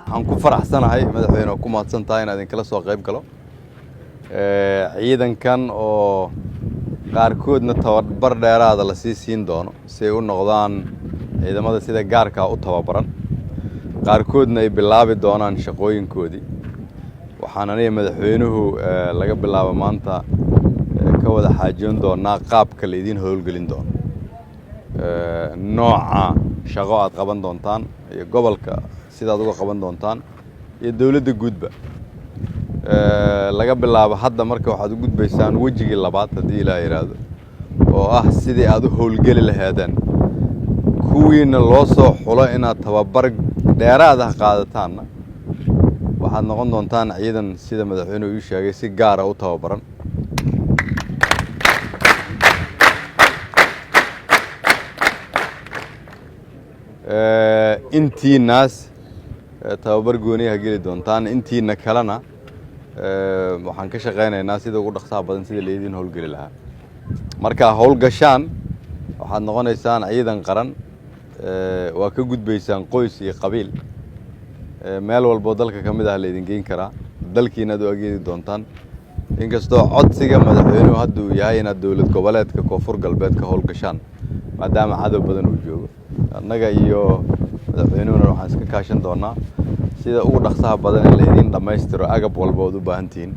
waxaan ku faraxsanahay madaxweyne ku mahadsantahay inaad kala soo qayb galo ciidankan oo qaarkoodna tababar dheeraad la siin doono si ay u noqdaan ciidamada sida gaarka u tababaran qaarkoodna ay bilaabi doonaan shaqooyinkoodii waxaan aniga madaxweynuhu laga bilaabo maanta ka wada xaajoon doonaa qaabka la idin howlgelin doono nooca shaqo aad qaban doontaan iyo gobolka sidaad uga qaban doontaan iyo dawladda guudba laga bilaabo hadda marka waxaad u gudbaysaan wajigii labaad hadii ilaahay yiraahdo oo ah sidii aad u howlgeli lahaydeen kuwiina loo soo xulo inaad tababar dheeraad ah qaadataan waxaad noqon doontaan ciidan sida madaxweynuhu uu sheegay si gaar ah u tababaran intii naas tababar gooniyaha geli doontaan intiina kalena waxaan ka shaqeynaynaa sida ugu dhaqsaha badan sida leedin howlgeli lahaa marka howlgashaan waxaad noqonaysaan ciidan qaran waa ka gudbaysaan qoys iyo qabiil meel walba dalka kamid ah leedin geyn karaa dalkiina aad u ageedi doontaan inkastoo codsiga madaxweynuhu hadda uu yahay inaad dawlad goboleedka koonfur galbeedka howlgashaan maadaama cadow badan uu joogo annaga iyo madaxweynuhuna waxaan iska kaashan doonaa sida ugu dhaqsaha badan in leedin dhammaystiro agab walba oo u baahan tihiin